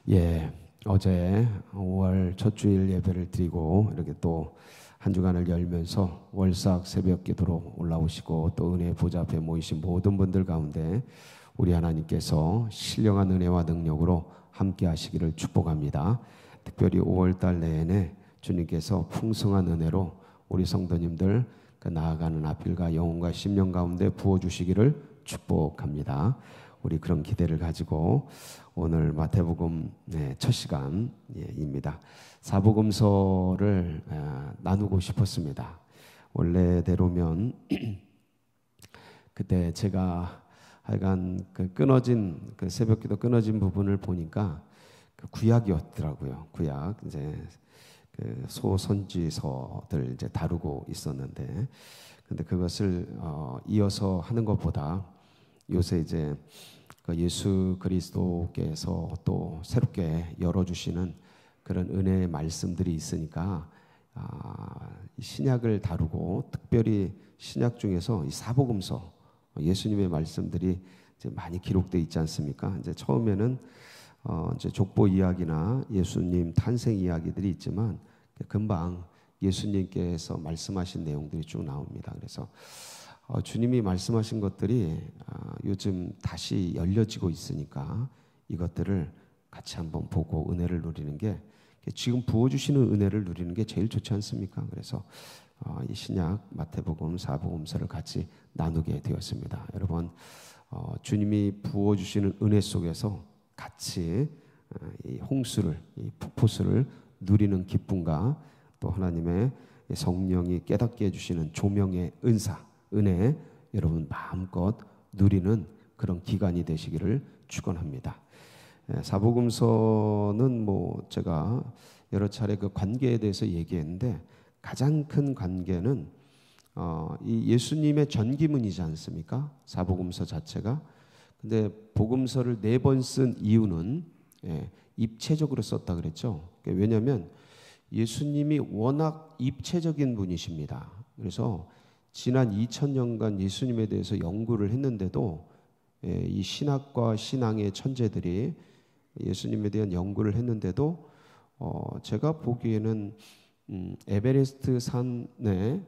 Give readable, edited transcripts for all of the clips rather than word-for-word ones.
예, 어제 5월 첫 주일 예배를 드리고 이렇게 또 한 주간을 열면서 월삭 새벽 기도로 올라오시고 또 은혜 보좌 앞에 모이신 모든 분들 가운데 우리 하나님께서 신령한 은혜와 능력으로 함께 하시기를 축복합니다. 특별히 5월 달 내내 주님께서 풍성한 은혜로 우리 성도님들 나아가는 앞길과 영혼과 심령 가운데 부어주시기를 축복합니다. 우리 그런 기대를 가지고 오늘 마태복음 첫 시간입니다. 사복음서를 나누고 싶었습니다. 원래대로면 그때 제가 하여간 끊어진 새벽기도 끊어진 부분을 보니까 구약이었더라고요. 구약 이제 소선지서들 이제 다루고 있었는데, 근데 그것을 이어서 하는 것보다 요새 이제 예수 그리스도께서 또 새롭게 열어주시는 그런 은혜의 말씀들이 있으니까 신약을 다루고 특별히 신약 중에서 이 사복음서 예수님의 말씀들이 이제 많이 기록되어 있지 않습니까? 이제 처음에는 이제 족보 이야기나 예수님 탄생 이야기들이 있지만 금방 예수님께서 말씀하신 내용들이 쭉 나옵니다. 그래서 주님이 말씀하신 것들이 요즘 다시 열려지고 있으니까 이것들을 같이 한번 보고 은혜를 누리는 게, 지금 부어주시는 은혜를 누리는 게 제일 좋지 않습니까? 그래서 이 신약 마태복음 사복음서를 같이 나누게 되었습니다. 여러분, 주님이 부어주시는 은혜 속에서 같이 이 홍수를, 이 폭포수를 누리는 기쁨과 또 하나님의 성령이 깨닫게 해주시는 조명의 은혜, 여러분 마음껏 누리는 그런 기간이 되시기를 축원합니다. 사복음서는 제가 여러 차례 그 관계에 대해서 얘기했는데, 가장 큰 관계는 이 예수님의 전기문이지 않습니까? 사복음서 자체가. 근데 복음서를 4번 쓴 이유는 입체적으로 썼다 그랬죠. 왜냐하면 예수님이 워낙 입체적인 분이십니다. 그래서 지난 2000년간 예수님에 대해서 연구를 했는데도 이 신학과 신앙의 천재들이 예수님에 대한 연구를 했는데도 제가 보기에는 에베레스트 산에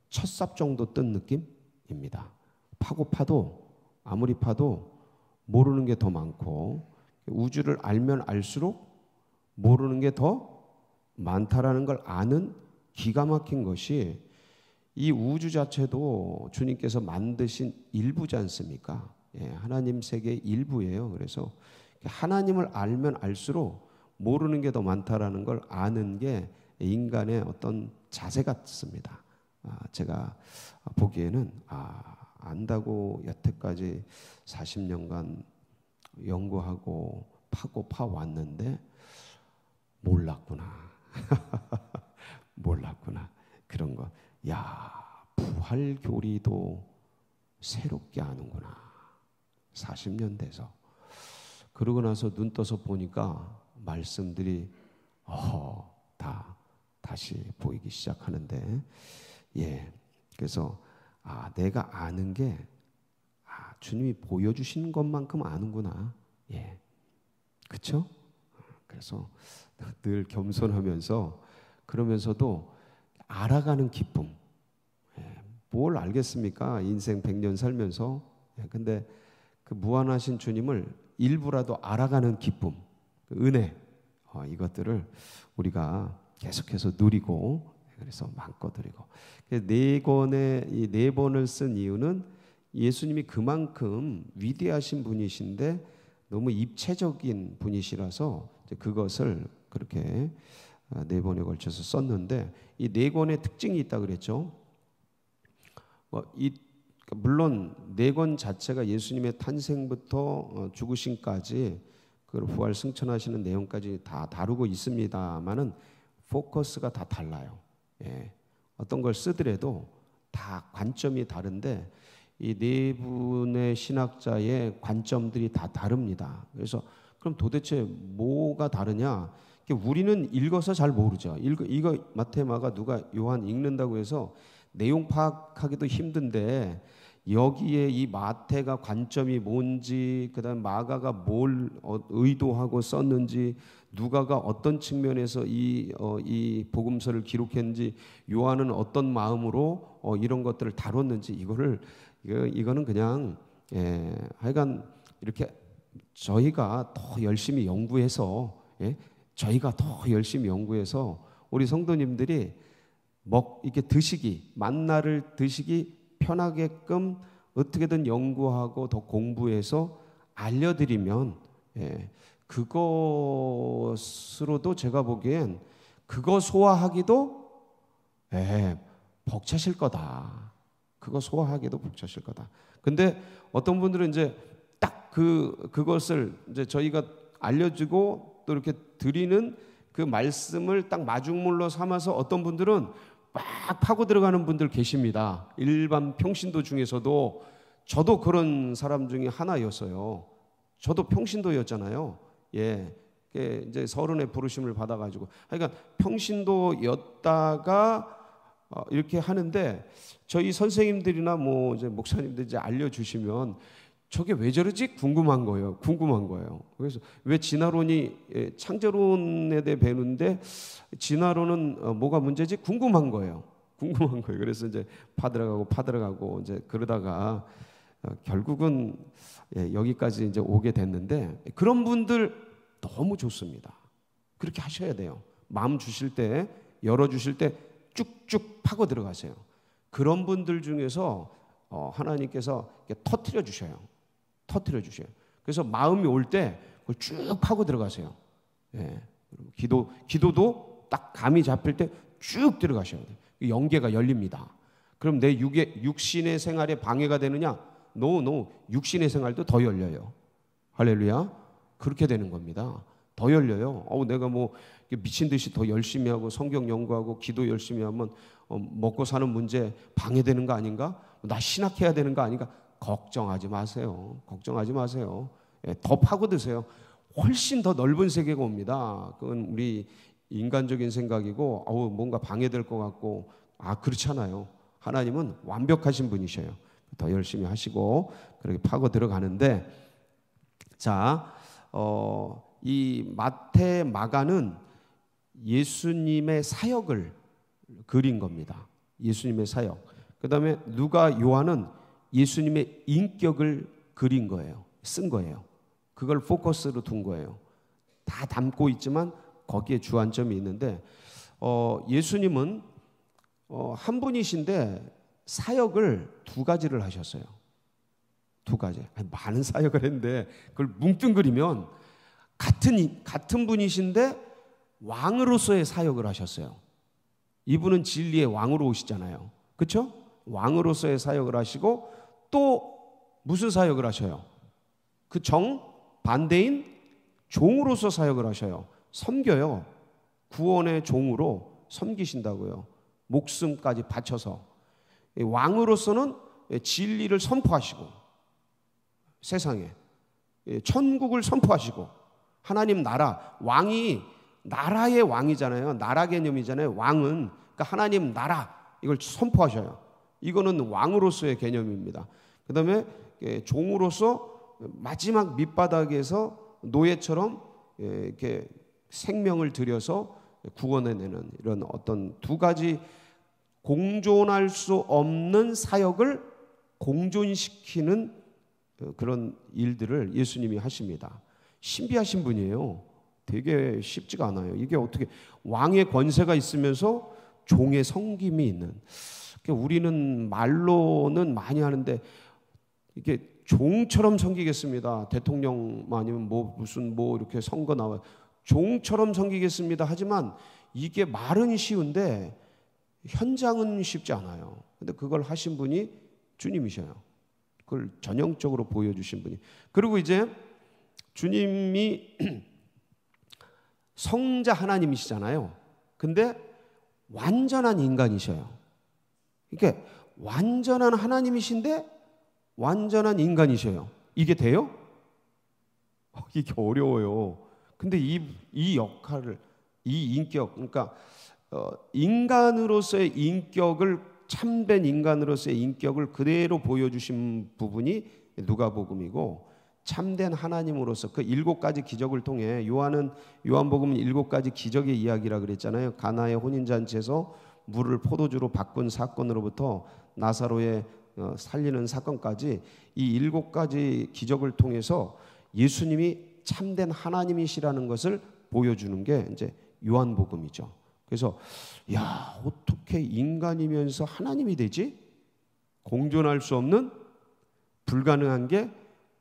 첫 삽 정도 뜬 느낌입니다. 파도 아무리 파도 모르는 게 더 많고, 우주를 알면 알수록 모르는 게 더 많다라는 걸 아는 기가 막힌 것이 이 우주 자체도 주님께서 만드신 일부지 않습니까? 하나님 세계의 일부예요. 그래서 하나님을 알면 알수록 모르는 게 더 많다라는 걸 아는 게 인간의 어떤 자세 같습니다. 제가 보기에는 안다고 여태까지 40년간 연구하고 파왔는데 몰랐구나. 몰랐구나. 그런 거. 야, 부활 교리도 새롭게 아는구나. 40년 돼서. 그러고 나서 눈 떠서 보니까 말씀들이 다시 보이기 시작하는데, 그래서 내가 아는 게 주님이 보여주시는 것만큼 아는구나. 그렇죠? 그래서 늘 겸손하면서, 그러면서도 알아가는 기쁨. 뭘 알겠습니까? 인생 100년 살면서. 근데 그 무한하신 주님을 일부라도 알아가는 기쁨, 그 은혜, 이것들을 우리가 계속해서 누리고, 그래서 마음껏 누리고. 이 4번을 쓴 이유는 예수님이 그만큼 위대하신 분이신데 너무 입체적인 분이시라서 그것을 그렇게 4번에 걸쳐서 썼는데, 이 4권의 특징이 있다 그랬죠. 물론 4권 자체가 예수님의 탄생부터 죽으심까지, 그 부활 승천하시는 내용까지 다 다루고 있습니다만은 포커스가 다 달라요. 어떤 걸 쓰더라도 다 관점이 다른데 이 4분의 신학자의 관점들이 다 다릅니다. 그래서 그럼 도대체 뭐가 다르냐? 우리는 읽어서 잘 모르죠. 이거 마태, 마가, 누가, 요한 읽는다고 해서 내용 파악하기도 힘든데, 여기에 이 마태가 관점이 뭔지, 그다음 마가가 뭘 의도하고 썼는지, 누가가 어떤 측면에서 이 복음서를 기록했는지, 요한은 어떤 마음으로 이런 것들을 다뤘는지, 이거는 그냥 하여간 이렇게 저희가 더 열심히 연구해서 우리 성도님들이 이렇게 만나를 드시기 편하게끔 어떻게든 연구하고 더 공부해서 알려드리면, 그것으로도 제가 보기엔 그거 소화하기도 벅차실 거다. 그거 소화하기도 벅차실 거다. 근데 어떤 분들은 이제 딱 그것을 이제 저희가 알려주고 또 이렇게 드리는 그 말씀을 딱 마중물로 삼아서 어떤 분들은 막 파고 들어가는 분들 계십니다. 일반 평신도 중에서도 저도 그런 사람 중에 하나였어요. 저도 평신도였잖아요. 이제 서른에 부르심을 받아가지고, 그러니까 평신도였다가 이렇게 하는데, 저희 선생님들이나 이제 목사님들 이제 알려주시면 저게 왜 저러지? 궁금한 거예요. 그래서 왜 진화론이 창조론에 대해 배우는데 진화론은 뭐가 문제지? 궁금한 거예요. 그래서 이제 파들어가고 이제 그러다가 결국은 여기까지 이제 오게 됐는데, 그런 분들 너무 좋습니다. 그렇게 하셔야 돼요. 마음 주실 때, 열어주실 때 쭉쭉 파고 들어가세요. 그런 분들 중에서 하나님께서 터트려 주셔요. 그래서 마음이 올 때 그걸 쭉 파고 들어가세요. 기도도 딱 감이 잡힐 때 쭉 들어가셔야 돼요. 영계가 열립니다. 그럼 내 육신의 생활에 방해가 되느냐? No. 육신의 생활도 더 열려요. 할렐루야. 그렇게 되는 겁니다. 더 열려요. 내가 미친 듯이 더 열심히 하고 성경 연구하고 기도 열심히 하면 먹고 사는 문제 방해되는 거 아닌가? 나 신학해야 되는 거 아닌가? 걱정하지 마세요. 더 파고드세요. 훨씬 더 넓은 세계가 옵니다. 그건 우리 인간적인 생각이고 뭔가 방해될 것 같고, 그렇지 않아요. 하나님은 완벽하신 분이셔요. 더 열심히 하시고 그렇게 파고 들어가는데, 자, 이 마태, 마가는 예수님의 사역을 그린 겁니다. 예수님의 사역. 그 다음에 누가, 요한은 예수님의 인격을 그린 거예요. 쓴 거예요. 그걸 포커스로 둔 거예요. 다 담고 있지만 거기에 주안점이 있는데, 예수님은 한 분이신데 사역을 두 가지를 하셨어요. 두 가지. 많은 사역을 했는데 그걸 뭉뚱그리면 같은 분이신데 왕으로서의 사역을 하셨어요. 이분은 진리의 왕으로 오시잖아요. 그렇죠? 왕으로서의 사역을 하시고 또 무슨 사역을 하셔요? 그 반대인 종으로서 사역을 하셔요. 섬겨요. 구원의 종으로 섬기신다고요. 목숨까지 바쳐서. 왕으로서는 진리를 선포하시고, 세상에 천국을 선포하시고, 하나님 나라, 왕이 나라의 왕이잖아요. 나라 개념이잖아요. 왕은 그러니까 하나님 나라, 이걸 선포하셔요. 이거는 왕으로서의 개념입니다. 그 다음에 종으로서 마지막 밑바닥에서 노예처럼 이렇게 생명을 들여서 구원해내는 이런 어떤 두 가지 공존할 수 없는 사역을 공존시키는 그런 일들을 예수님이 하십니다. 신비하신 분이에요. 되게 쉽지가 않아요. 이게 어떻게 왕의 권세가 있으면서 종의 섬김이 있는. 우리는 말로는 많이 하는데 이게 종처럼 섬기겠습니다. 대통령 아니면 무슨 이렇게 선거 나와요. 종처럼 섬기겠습니다. 하지만 이게 말은 쉬운데 현장은 쉽지 않아요. 근데 그걸 하신 분이 주님이셔요. 그걸 전형적으로 보여주신 분이. 그리고 이제 주님이 성자 하나님이시잖아요. 근데 완전한 인간이셔요. 이게 완전한 하나님이신데 완전한 인간이셔요. 이게 돼요? 이게 어려워요. 근데 이 역할을, 이 인격, 그러니까 인간으로서의 인격을 참된 인간으로서의 인격을 그대로 보여주신 부분이 누가복음이고, 참된 하나님으로서 그 7가지 기적을 통해 요한복음은 7가지 기적의 이야기라 그랬잖아요. 가나의 혼인잔치에서 물을 포도주로 바꾼 사건으로부터 나사로의 살리는 사건까지 이 7가지 기적을 통해서 예수님이 참된 하나님이시라는 것을 보여주는 게 이제 요한복음이죠. 그래서 야, 어떻게 인간이면서 하나님이 되지? 공존할 수 없는, 불가능한 게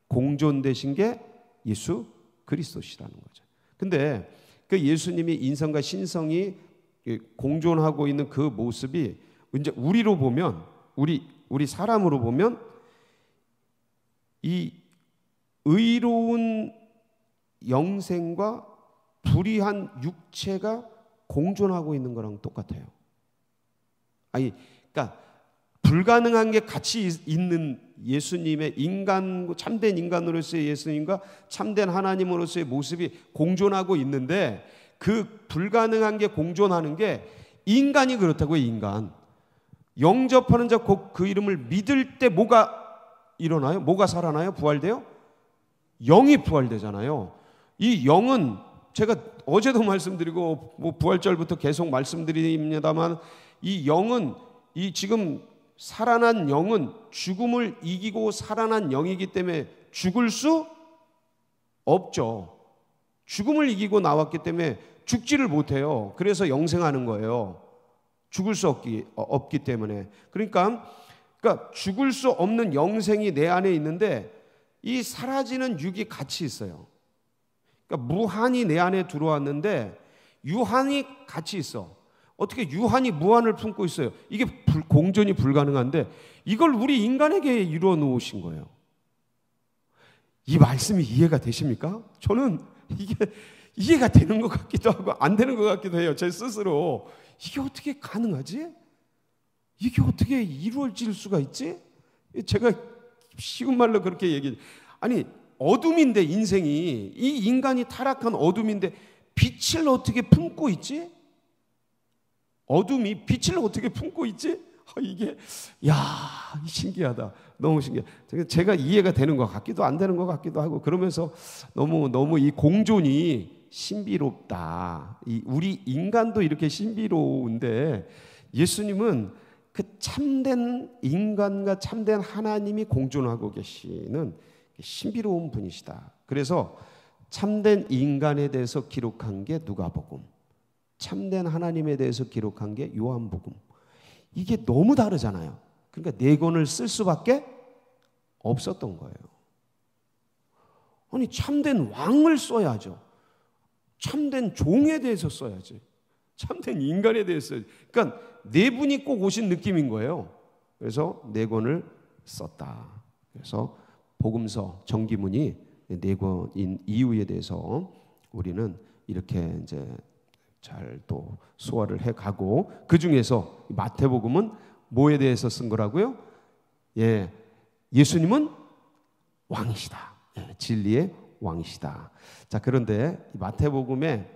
공존되신 게 예수 그리스도시라는 거죠. 근데 그 예수님이 인성과 신성이 공존하고 있는 그 모습이 이제 우리로 보면, 우리 사람으로 보면 이 의로운 영생과 불의한 육체가 공존하고 있는 거랑 똑같아요. 아니, 그러니까 불가능한 게 같이 있는 예수님의 참된 인간으로서의 예수님과 참된 하나님으로서의 모습이 공존하고 있는데, 그 불가능한 게 공존하는 게 인간이 그렇다고요. 인간 영접하는 자 곧 그 이름을 믿을 때 뭐가 일어나요? 뭐가 살아나요? 부활돼요? 영이 부활되잖아요. 이 영은 제가 어제도 말씀드리고 부활절부터 계속 말씀드립니다만, 이 영은, 이 지금 살아난 영은 죽음을 이기고 살아난 영이기 때문에 죽을 수 없죠. 죽음을 이기고 나왔기 때문에 죽지를 못해요. 그래서 영생하는 거예요. 죽을 수 없기 때문에. 그러니까 죽을 수 없는 영생이 내 안에 있는데, 이 사라지는 육이 같이 있어요. 그러니까 무한이 내 안에 들어왔는데 유한이 같이 있어. 어떻게 유한이 무한을 품고 있어요? 이게 공존이 불가능한데 이걸 우리 인간에게 이루어 놓으신 거예요. 이 말씀이 이해가 되십니까? 저는 이게 이해가 되는 것 같기도 하고 안 되는 것 같기도 해요. 제 스스로 이게 어떻게 가능하지? 이게 어떻게 이루어질 수가 있지? 제가 쉬운 말로 그렇게 얘기해요. 아니, 어둠인데 인생이, 이 인간이 타락한 어둠인데 빛을 어떻게 품고 있지? 어둠이 빛을 어떻게 품고 있지? 이게 신기하다. 너무 신기해. 제가 이해가 되는 것 같기도 안 되는 것 같기도 하고, 그러면서 너무 이 공존이 신비롭다. 우리 인간도 이렇게 신비로운데 예수님은 그 참된 인간과 참된 하나님이 공존하고 계시는 신비로운 분이시다. 그래서 참된 인간에 대해서 기록한 게 누가복음, 참된 하나님에 대해서 기록한 게 요한복음. 이게 너무 다르잖아요. 그러니까 4권을 쓸 수밖에 없었던 거예요. 아니, 참된 왕을 써야죠. 참된 종에 대해서 써야지. 참된 인간에 대해서. 그러니까 4분이 꼭 오신 느낌인 거예요. 그래서 4권을 썼다. 그래서 복음서 정기문이 4권인 이유에 대해서 우리는 이렇게 이제 잘 또 소화를 해가고, 그 중에서 마태복음은 뭐에 대해서 쓴 거라고요? 예수님은 왕이시다. 진리의 왕이시다. 자, 그런데 마태복음에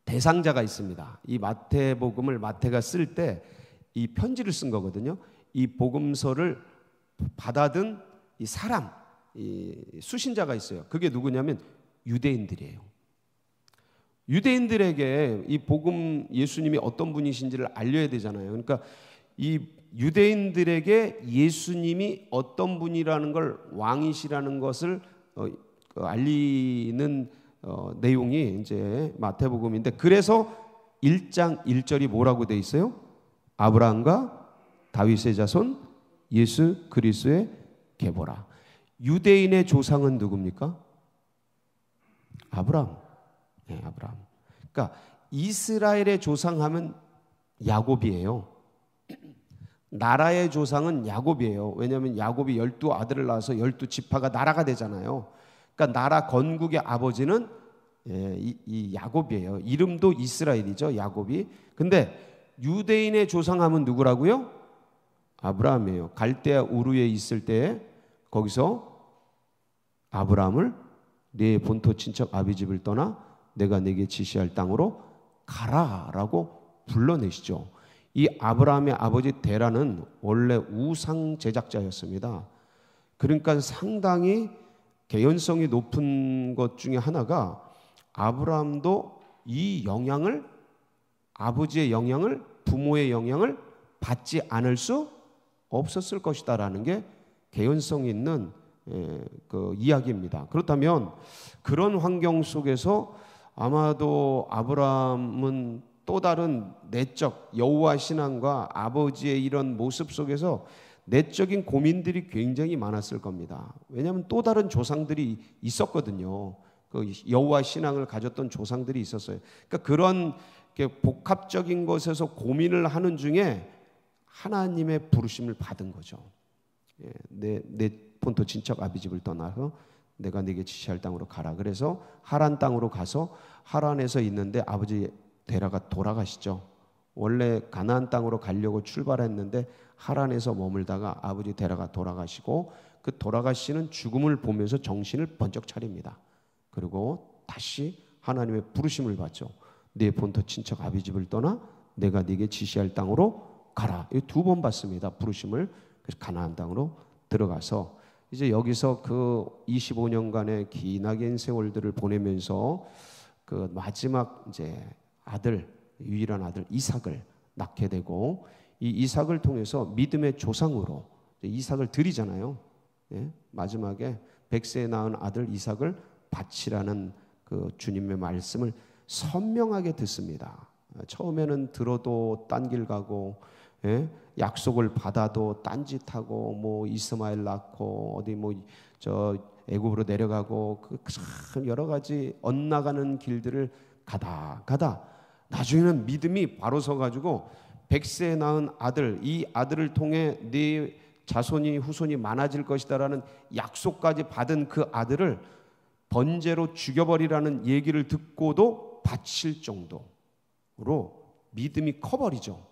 대상자가 있습니다. 이 마태복음을 마태가 쓸 때 이 편지를 쓴 거거든요. 이 복음서를 받아든 이 사람, 이 수신자가 있어요. 그게 누구냐면 유대인들이에요. 유대인들에게 이 복음, 예수님이 어떤 분이신지를 알려야 되잖아요. 그러니까 이 유대인들에게 예수님이 어떤 분이라는 걸, 왕이시라는 것을 알리는 내용이 이제 마태복음인데, 그래서 1장 1절이 뭐라고 돼 있어요? 아브라함과 다윗의 자손 예수 그리스도의 계보라. 유대인의 조상은 누굽니까? 아브라함. 네, 아브라함. 그러니까 이스라엘의 조상하면 야곱이에요. 나라의 조상은 야곱이에요. 왜냐하면 야곱이 12아들을 낳아서 12지파가 나라가 되잖아요. 그러니까 나라 건국의 아버지는 이 야곱이에요. 이름도 이스라엘이죠, 야곱이. 근데 유대인의 조상하면 누구라고요? 아브라함이에요. 갈대아 우르에 있을 때 거기서 아브라함을 네 본토 친척 아비 집을 떠나 내가 네게 지시할 땅으로 가라라고 불러내시죠. 이 아브라함의 아버지 데라는 원래 우상 제작자였습니다. 그러니까 상당히 개연성이 높은 것 중에 하나가 아브라함도 이 영향을, 아버지의 영향을, 부모의 영향을 받지 않을 수 없었을 것이다라는 게 개연성 있는 그 이야기입니다. 그렇다면 그런 환경 속에서 아마도 아브라함은 또 다른 내적 여호와 신앙과 아버지의 이런 모습 속에서 내적인 고민들이 굉장히 많았을 겁니다. 왜냐하면 또 다른 조상들이 있었거든요. 그 여호와 신앙을 가졌던 조상들이 있었어요. 그러니까 그런 복합적인 것에서 고민을 하는 중에 하나님의 부르심을 받은 거죠. 내 본토 친척 아비집을 떠나서 내가 네게 지시할 땅으로 가라. 그래서 하란 땅으로 가서 하란에서 있는데 아버지 데라가 돌아가시죠. 원래 가나안 땅으로 가려고 출발했는데 하란에서 머물다가 아버지 데라가 돌아가시고 그 돌아가시는 죽음을 보면서 정신을 번쩍 차립니다. 그리고 다시 하나님의 부르심을 받죠. 네 본토 친척 아비집을 떠나 내가 네게 지시할 땅으로 가라. 이 두 번 받습니다. 부르심을. 그래서 가나안 땅으로 들어가서 이제 여기서 그 25년간의 기나긴 세월들을 보내면서 그 마지막 이제 아들, 유일한 아들 이삭을 낳게 되고 이 이삭을 통해서 믿음의 조상으로 이삭을 드리잖아요. 예? 마지막에 100세에 낳은 아들 이삭을 바치라는 그 주님의 말씀을 선명하게 듣습니다. 처음에는 들어도 딴 길 가고, 예? 약속을 받아도 딴짓하고 뭐 이스마엘 낳고 어디 뭐 저 애굽으로 내려가고 그 참 여러 가지 엇나가는 길들을 가다 나중에는 믿음이 바로 서가지고 100세에 낳은 아들, 이 아들을 통해 네 자손이 후손이 많아질 것이다라는 약속까지 받은 그 아들을 번제로 죽여버리라는 얘기를 듣고도 바칠 정도로 믿음이 커버리죠.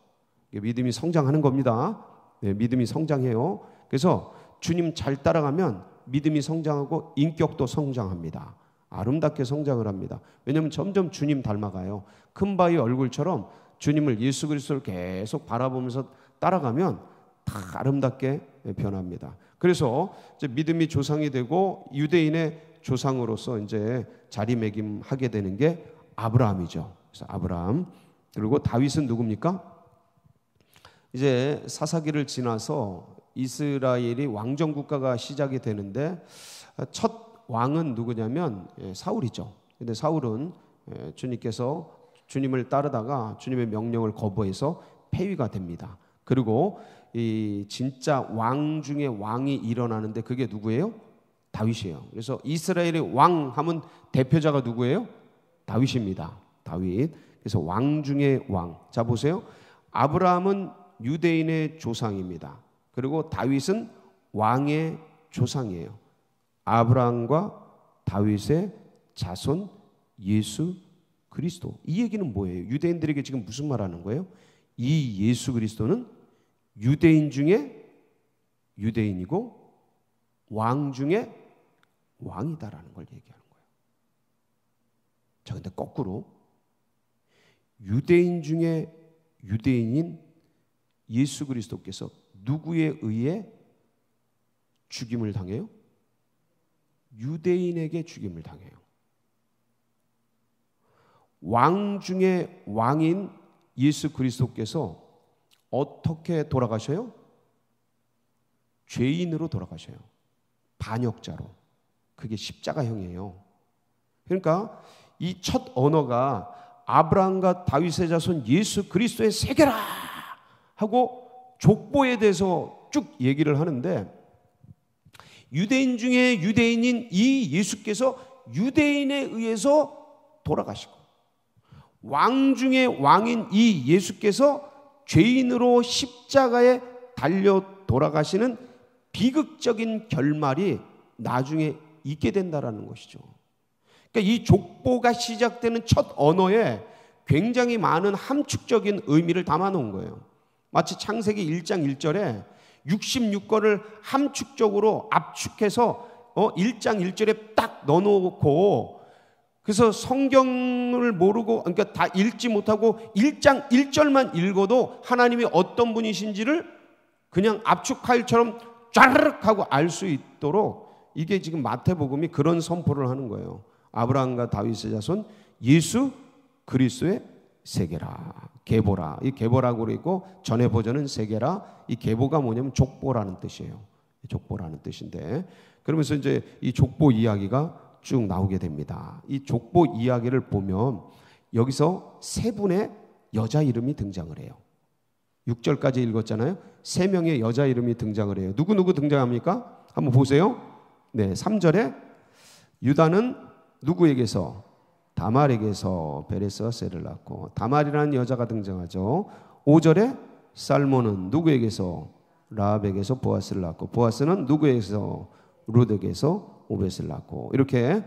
믿음이 성장하는 겁니다. 네, 믿음이 성장해요. 그래서 주님 잘 따라가면 믿음이 성장하고 인격도 성장합니다. 아름답게 성장을 합니다. 왜냐하면 점점 주님 닮아가요. 큰 바위 얼굴처럼 주님을, 예수 그리스도를 계속 바라보면서 따라가면 다 아름답게 변합니다. 그래서 이제 믿음이 조상이 되고 유대인의 조상으로서 이제 자리매김하게 되는 게 아브라함이죠. 그래서 아브라함. 그리고 다윗은 누굽니까? 이제 사사기를 지나서 이스라엘이 왕정 국가가 시작이 되는데 첫 왕은 누구냐면 사울이죠. 근데 사울은 주님께서 주님을 따르다가 주님의 명령을 거부해서 폐위가 됩니다. 그리고 이 진짜 왕 중에 왕이 일어나는데 그게 누구예요? 다윗이에요. 그래서 이스라엘의 왕 하면 대표자가 누구예요? 다윗입니다. 다윗. 그래서 왕 중에 왕. 자 보세요. 아브라함은 유대인의 조상입니다. 그리고 다윗은 왕의 조상이에요. 아브라함과 다윗의 자손 예수 그리스도. 이 얘기는 뭐예요? 유대인들에게 지금 무슨 말하는 거예요? 이 예수 그리스도는 유대인 중에 유대인이고 왕 중에 왕이다라는 걸 얘기하는 거예요. 자, 근데 거꾸로 유대인 중에 유대인인 예수 그리스도께서 누구에 의해 죽임을 당해요? 유대인에게 죽임을 당해요. 왕 중에 왕인 예수 그리스도께서 어떻게 돌아가셔요? 죄인으로 돌아가셔요. 반역자로. 그게 십자가형이에요. 그러니까 이 첫 언어가 아브라함과 다윗의 자손 예수 그리스도의 세계라 하고 족보에 대해서 쭉 얘기를 하는데 유대인 중에 유대인인 이 예수께서 유대인에 의해서 돌아가시고 왕 중에 왕인 이 예수께서 죄인으로 십자가에 달려 돌아가시는 비극적인 결말이 나중에 있게 된다라는 것이죠. 그러니까 이 족보가 시작되는 첫 언어에 굉장히 많은 함축적인 의미를 담아놓은 거예요. 마치 창세기 1장 1절에 66권을 함축적으로 압축해서 1장 1절에 딱 넣어놓고 그래서 성경을 모르고, 그러니까 다 읽지 못하고 1장 1절만 읽어도 하나님이 어떤 분이신지를 그냥 압축파일처럼 짜르륵 하고 알 수 있도록, 이게 지금 마태복음이 그런 선포를 하는 거예요. 아브라함과 다윗의 자손 예수 그리스도의 세계라, 계보라. 이 계보라고 그러고 전에 버전은 세계라. 이 계보가 뭐냐면 족보라는 뜻이에요. 족보라는 뜻인데, 그러면서 이제 이 족보 이야기가 쭉 나오게 됩니다. 이 족보 이야기를 보면 여기서 세 분의 여자 이름이 등장을 해요. 6절까지 읽었잖아요. 세 명의 여자 이름이 등장을 해요. 누구 등장합니까? 한번 보세요. 네, 3절에 유다는 누구에게서? 다말에게서 베레스와 셀을 낳고, 다말이라는 여자가 등장하죠. 5절에 살몬은 누구에게서? 라합에게서 보아스를 낳고, 보아스는 누구에게서? 룻에게서 오벳을 낳고, 이렇게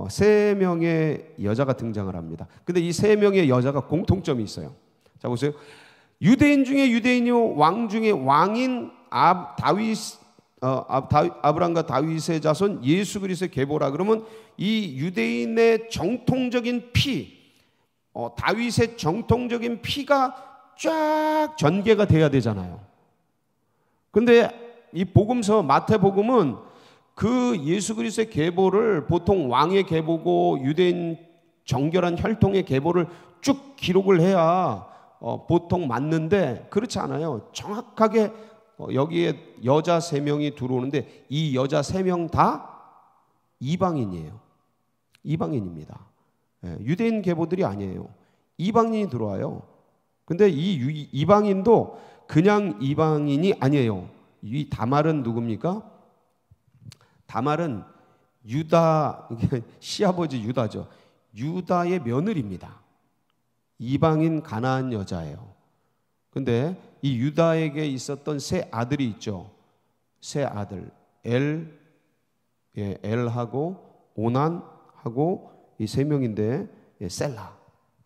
세 명의 여자가 등장을 합니다. 근데 이 세 명의 여자가 공통점이 있어요. 자, 보세요. 유대인 중에 유대인이요, 왕 중에 왕인 아브람과 다윗의 자손 예수 그리스도의 계보라. 그러면 이 유대인의 정통적인 피, 다윗의 정통적인 피가 쫙 전개가 돼야 되잖아요. 근데 이 복음서 마태복음은 그 예수 그리스도의 계보를 보통 왕의 계보고 유대인 정결한 혈통의 계보를 쭉 기록을 해야 보통 맞는데, 그렇지 않아요. 정확하게 여기에 여자 3명이 들어오는데 이 여자 3명 다 이방인이에요. 이방인입니다. 유대인 계보들이 아니에요. 이방인이 들어와요. 근데 이 이방인도 그냥 이방인이 아니에요. 이 다말은 누굽니까? 다말은 유다, 시아버지 유다죠. 유다의 며느리입니다. 이방인 가나안 여자예요. 근데 이 유다에게 있었던 세 아들이 있죠. 세 아들, 엘하고 오난하고 이 세 명인데, 셀라,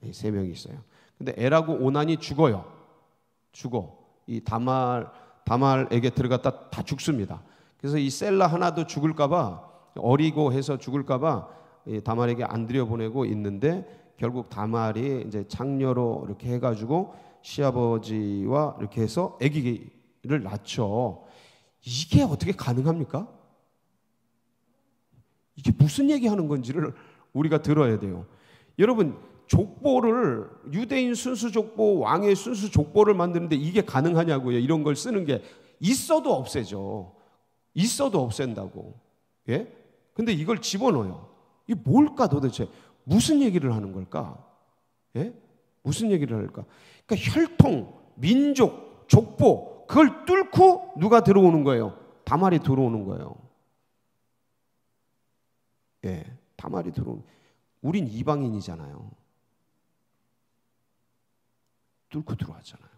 이 세 명이 있어요. 근데 엘하고 오난이 죽어요. 이 다말에게 들어갔다 다 죽습니다. 그래서 이 셀라 하나도 죽을까봐, 어리고 해서 죽을까봐 다말에게 안 들여보내고 있는데, 결국 다말이 이제 창녀로 이렇게 해가지고 시아버지와 이렇게 해서 아기를 낳죠. 이게 어떻게 가능합니까? 이게 무슨 얘기하는 건지를 우리가 들어야 돼요. 여러분, 족보를, 유대인 순수 족보, 왕의 순수 족보를 만드는데 이게 가능하냐고요. 이런 걸 쓰는 게 있어도 없애죠. 있어도 없앤다고. 예? 근데 이걸 집어넣어요. 이게 뭘까 도대체? 무슨 얘기를 하는 걸까? 예? 무슨 얘기를 할까? 그러니까 혈통, 민족, 족보, 그걸 뚫고 누가 들어오는 거예요? 다말이 들어오는 거예요. 예, 다말이 들어오는. 우린 이방인이잖아요. 뚫고 들어왔잖아요.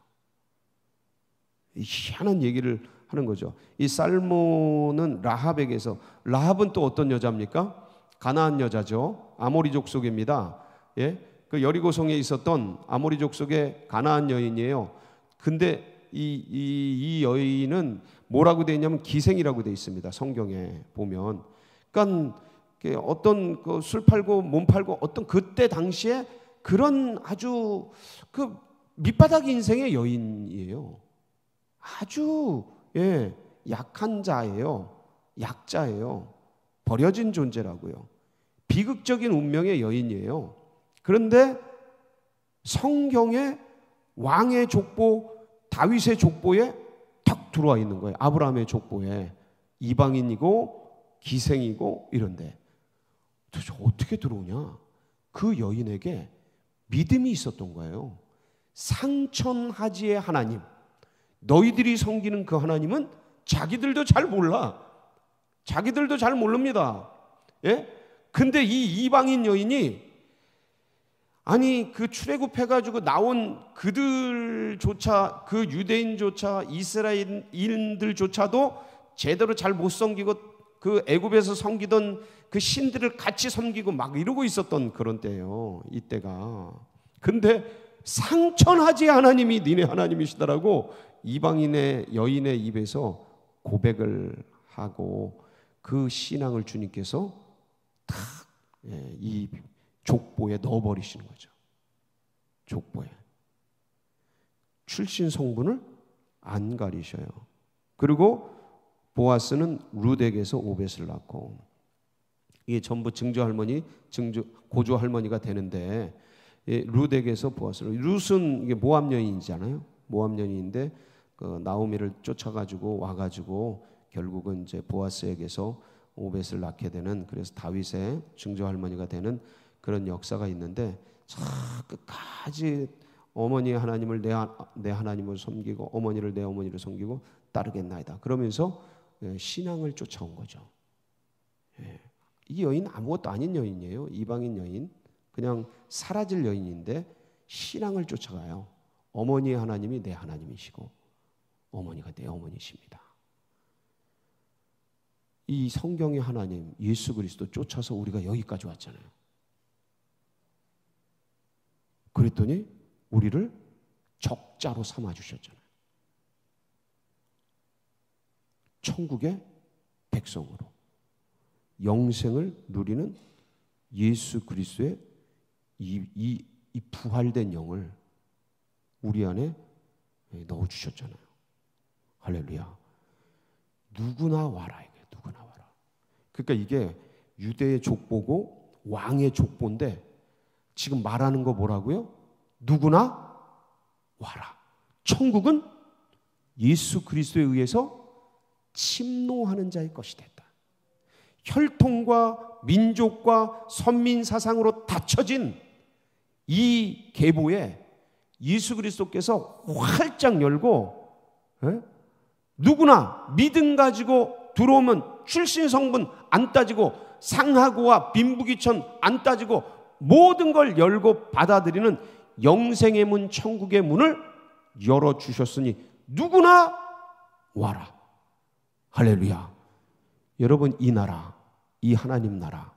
희한한 얘기를 하는 거죠. 이 살몬은 라합에게서, 라합은 또 어떤 여자입니까? 가나안 여자죠. 아모리족 속입니다. 예, 그 여리고성에 있었던 아모리족 속의 가나안 여인이에요. 근데 이 여인은 뭐라고 되어 있냐면 기생이라고 되어 있습니다. 성경에 보면. 그러니까 어떤 그 술 팔고 몸 팔고 어떤 그때 당시에 그런 아주 그 밑바닥 인생의 여인이에요. 아주 약한 자예요. 약자예요. 버려진 존재라고요. 비극적인 운명의 여인이에요. 그런데 성경의 왕의 족보, 다윗의 족보에 탁 들어와 있는 거예요. 아브라함의 족보에. 이방인이고 기생이고 이런데 도대체 어떻게 들어오냐? 그 여인에게 믿음이 있었던 거예요. 상천하지의 하나님, 너희들이 섬기는 그 하나님은 자기들도 잘 몰라. 자기들도 잘 모릅니다. 예? 근데 이 이방인 여인이, 아니 그 출애굽해가지고 나온 그들조차, 그 유대인조차, 이스라엘인들조차도 제대로 잘 못 섬기고 그 애굽에서 섬기던 그 신들을 같이 섬기고 막 이러고 있었던 그런 때예요. 이때가. 근데 상천하지 하나님이 니네 하나님이시다라고 이방인의 여인의 입에서 고백을 하고 그 신앙을 주님께서 탁 이 족보에 넣어버리시는 거죠. 족보에. 출신 성분을 안 가리셔요. 그리고 보아스는 룻에게서 오벳을 낳고, 이게 전부 고조 할머니가 되는데, 룻에게서 보아스를, 룻은 이게 모압 여인이잖아요. 모압 여인인데 그 나오미를 쫓아가지고 와가지고 결국은 이제 보아스에게서 오벳을 낳게 되는, 그래서 다윗의 증조 할머니가 되는 그런 역사가 있는데, 자 끝까지 어머니 하나님을 내 하나님을 섬기고 어머니를 내 어머니를 섬기고 따르겠나이다 그러면서 신앙을 쫓아온 거죠. 이 여인 아무것도 아닌 여인이에요. 이방인 여인, 그냥 사라질 여인인데 신앙을 쫓아가요. 어머니 하나님이 내 하나님이시고 어머니가 내 어머니십니다. 이 성경의 하나님 예수 그리스도 쫓아서 우리가 여기까지 왔잖아요. 그랬더니 우리를 적자로 삼아주셨잖아요. 천국의 백성으로 영생을 누리는 예수 그리스도의 이 부활된 영을 우리 안에 넣어주셨잖아요. 할렐루야. 누구나 와라, 이게 누구나 와라. 그러니까 이게 유대의 족보고 왕의 족보인데 지금 말하는 거 뭐라고요? 누구나 와라. 천국은 예수 그리스도에 의해서 침노하는 자의 것이 됐다. 혈통과 민족과 선민 사상으로 닫혀진 이 계보에 예수 그리스도께서 활짝 열고, 누구나 믿음 가지고 들어오면 출신 성분 안 따지고 상하고와 빈부귀천 안 따지고 모든 걸 열고 받아들이는 영생의 문, 천국의 문을 열어주셨으니 누구나 와라. 할렐루야. 여러분, 이 나라, 이 하나님 나라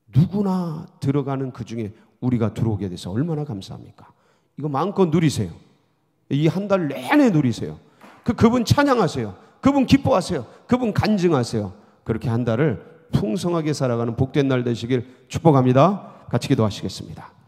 누구나 들어가는 그 중에 우리가 들어오게 돼서 얼마나 감사합니까? 이거 마음껏 누리세요. 이 한 달 내내 누리세요. 그분 찬양하세요. 그분 기뻐하세요. 그분 간증하세요. 그렇게 한 달을 풍성하게 살아가는 복된 날 되시길 축복합니다. 같이 기도하시겠습니다.